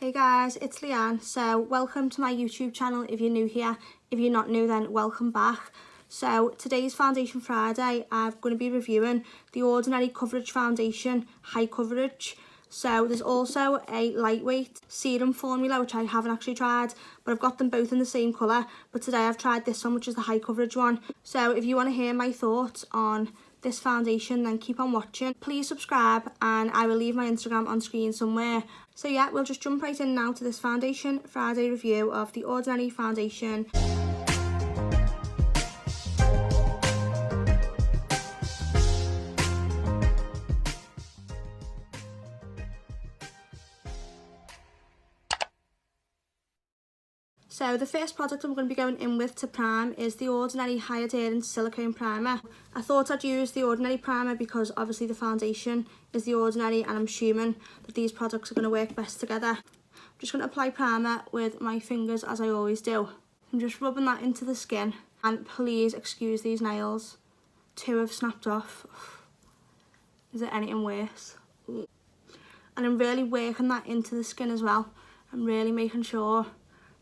Hey guys, it's Leanne. So welcome to my YouTube channel if you're new here. If you're not new, then welcome back. So today's Foundation Friday, I'm going to be reviewing the Ordinary Coverage Foundation High Coverage. So there's also a lightweight serum formula, which I haven't actually tried, but I've got them both in the same colour. But today I've tried this one, which is the high coverage one. So if you want to hear my thoughts on this foundation, then keep on watching. Please subscribe, and I will leave my Instagram on screen somewhere. So yeah, we'll just jump right in now to this Foundation Friday review of the Ordinary Foundation. So the first product I'm going to be going in with to prime is the Ordinary High Adherence Silicone Primer. I thought I'd use the Ordinary primer because obviously the foundation is the Ordinary, and I'm assuming that these products are going to work best together. I'm just going to apply primer with my fingers as I always do. I'm just rubbing that into the skin, and please excuse these nails. 2 have snapped off. Is there anything worse? And I'm really working that into the skin as well. I'm really making sure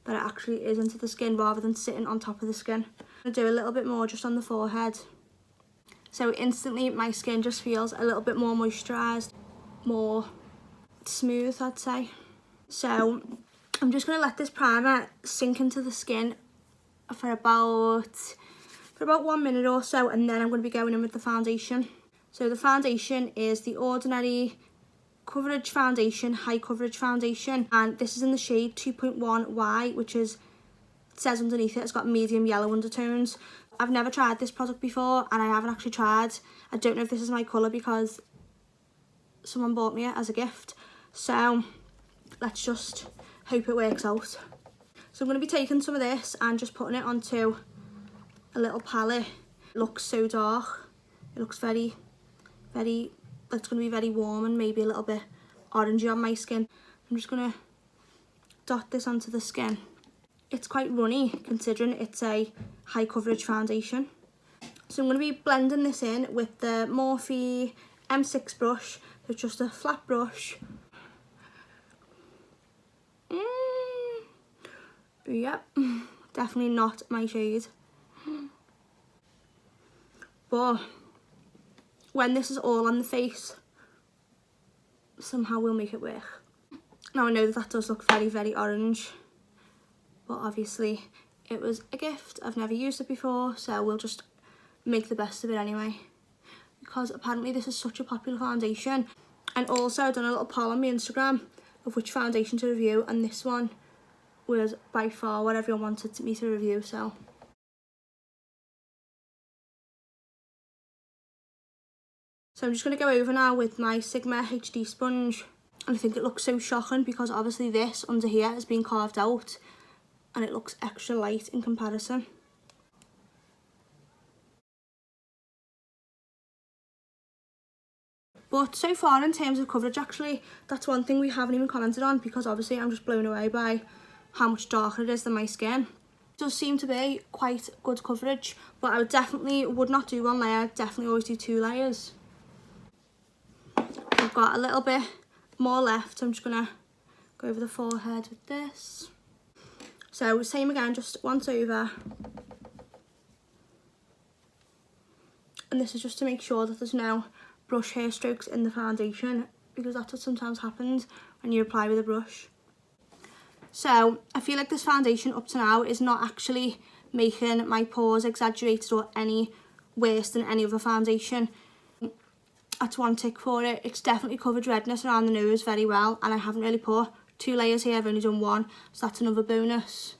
that it actually is into the skin rather than sitting on top of the skin. I'm going to do a little bit more just on the forehead. So instantly my skin just feels a little bit more moisturised, more smooth, I'd say. So I'm just going to let this primer sink into the skin for about 1 minute or so, and then I'm going to be going in with the foundation. So the foundation is the Ordinary Coverage Foundation High Coverage Foundation, and this is in the shade 2.1Y, which is, it says underneath it, it's got medium yellow undertones. I've never tried this product before, and I haven't actually tried. I don't know if this is my colour because someone bought me it as a gift. So let's just hope it works out. So I'm going to be taking some of this and just putting it onto a little palette. It looks so dark. It looks very it's going to be very warm and maybe a little bit orangey on my skin. I'm just going to dot this onto the skin. It's quite runny considering it's a high coverage foundation. So I'm going to be blending this in with the Morphe M6 brush. So it's just a flat brush. Yep, definitely not my shade. But when this is all on the face, somehow we'll make it work. Now I know that does look very orange, but obviously it was a gift. I've never used it before, so we'll just make the best of it anyway, because apparently this is such a popular foundation. And also I've done a little poll on my Instagram of which foundation to review, and this one was by far what everyone wanted me to review. So I'm just going to go over now with my Sigma HD sponge, and I think it looks so shocking because obviously this under here has been carved out and it looks extra light in comparison. But so far in terms of coverage, actually, that's one thing we haven't even commented on, because obviously I'm just blown away by how much darker it is than my skin. It does seem to be quite good coverage, but I would not do 1 layer, definitely always do 2 layers. I've got a little bit more left, so I'm just going to go over the forehead with this. So same again, just once over. And this is just to make sure that there's no brush hair strokes in the foundation, because that's what sometimes happens when you apply with a brush. So I feel like this foundation up to now is not actually making my pores exaggerated or any worse than any other foundation. That's one tick for it. It's definitely covered redness around the nose very well, and I haven't really put 2 layers here, I've only done 1, so that's another bonus.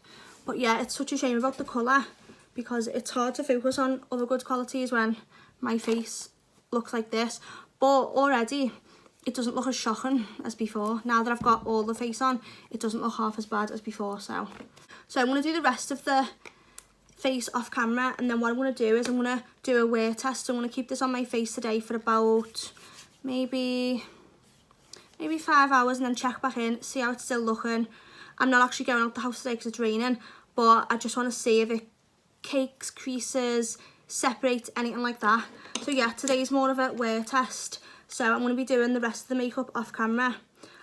But yeah, it's such a shame about the colour, because it's hard to focus on other good qualities when my face looks like this. But already it doesn't look as shocking as before. Now that I've got all the face on, it doesn't look half as bad as before. So I'm going to do the rest of the face off camera, and then what I'm going to do is I'm going to do a wear test. So I'm going to keep this on my face today for about maybe 5 hours, and then check back in, see how it's still looking. I'm not actually going out the house today because it's raining, but I just want to see if it cakes, creases, separates, anything like that. So yeah, today's more of a wear test. So I'm going to be doing the rest of the makeup off camera.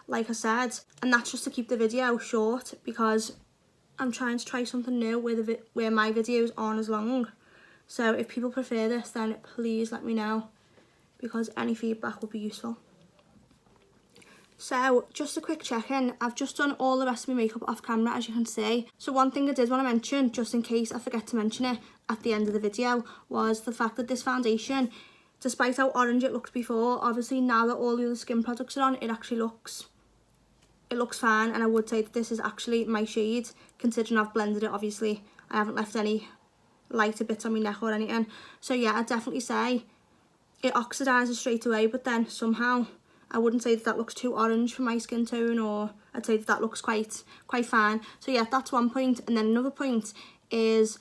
like I said, and that's just to keep the video short because I'm trying to try something new where my videos aren't as long. So if people prefer this, then please let me know, because any feedback would be useful. So just a quick check-in, I've just done all the rest of my makeup off camera, as you can see. So one thing I did want to mention, just in case I forget to mention it at the end of the video, was the fact that this foundation, despite how orange it looked before, obviously now that all the other skin products are on, it actually looks fine, and I would say that this is actually my shade, considering I've blended it. Obviously I haven't left any lighter bits on my neck or anything. So yeah, I'd definitely say it oxidises straight away, but then somehow I wouldn't say that looks too orange for my skin tone, or I'd say that looks quite fine. So yeah, that's one point. And then another point is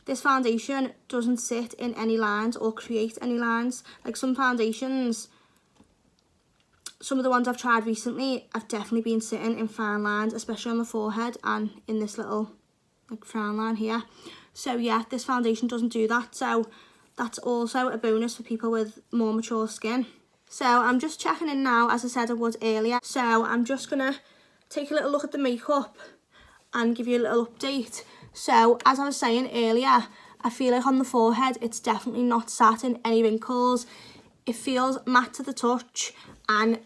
this foundation doesn't sit in any lines or create any lines. Like some foundations, some of the ones I've tried recently, I've definitely been sitting in fine lines, especially on the forehead and in this little like frown line here. So yeah, this foundation doesn't do that. So that's also a bonus for people with more mature skin. So I'm just checking in now, as I said I would earlier. So I'm just gonna take a little look at the makeup and give you a little update. So as I was saying earlier, I feel like on the forehead, it's definitely not sat in any wrinkles. It feels matte to the touch, and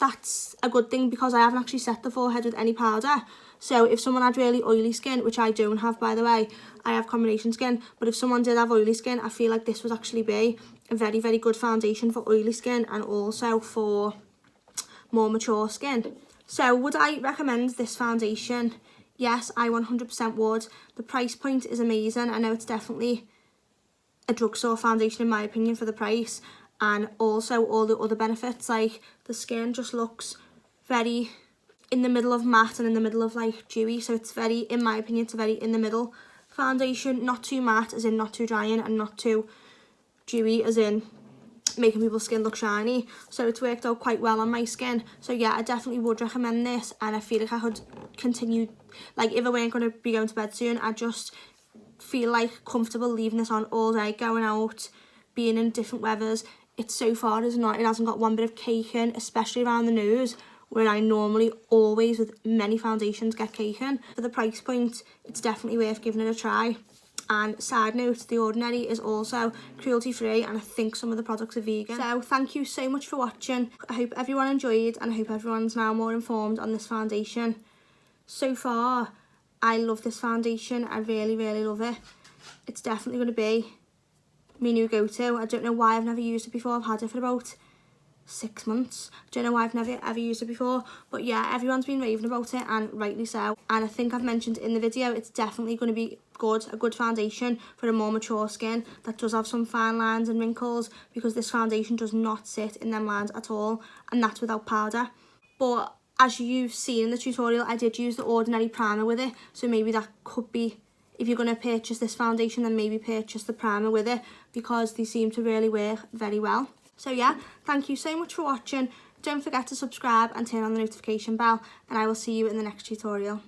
that's a good thing because I haven't actually set the forehead with any powder. So if someone had really oily skin, which I don't have, by the way, I have combination skin, but if someone did have oily skin, I feel like this would actually be a very, very good foundation for oily skin and also for more mature skin. So would I recommend this foundation? Yes, I 100% would. The price point is amazing. I know it's definitely a drugstore foundation in my opinion for the price, and also all the other benefits, like the skin just looks very in the middle of matte and in the middle of like dewy. So it's very, in my opinion, it's a very in the middle foundation, not too matte as in not too drying, and not too dewy as in making people's skin look shiny. So it's worked out quite well on my skin. So yeah, I definitely would recommend this, and I feel like I could continue, like if I weren't going to be going to bed soon, I just feel like comfortable leaving this on all day, going out, being in different weathers. It so far is not, it hasn't got one bit of cake in, especially around the nose, where I normally always with many foundations get cake in. For the price point, it's definitely worth giving it a try. And side note, The Ordinary is also cruelty free, and I think some of the products are vegan. So thank you so much for watching. I hope everyone enjoyed, and I hope everyone's now more informed on this foundation. So far, I love this foundation. I really, really love it. It's definitely going to be my new go-to. I don't know why I've never used it before. I've had it for about 6 months. Don't know why I've never ever used it before, but yeah, everyone's been raving about it, and rightly so. And I think I've mentioned in the video, it's definitely going to be a good foundation for a more mature skin that does have some fine lines and wrinkles, because this foundation does not sit in them lines at all, and that's without powder. But as you've seen in the tutorial, I did use the Ordinary primer with it, so maybe that could be, if you're going to purchase this foundation, then maybe purchase the primer with it, because they seem to really work very well. So yeah, thank you so much for watching. Don't forget to subscribe and turn on the notification bell, and I will see you in the next tutorial.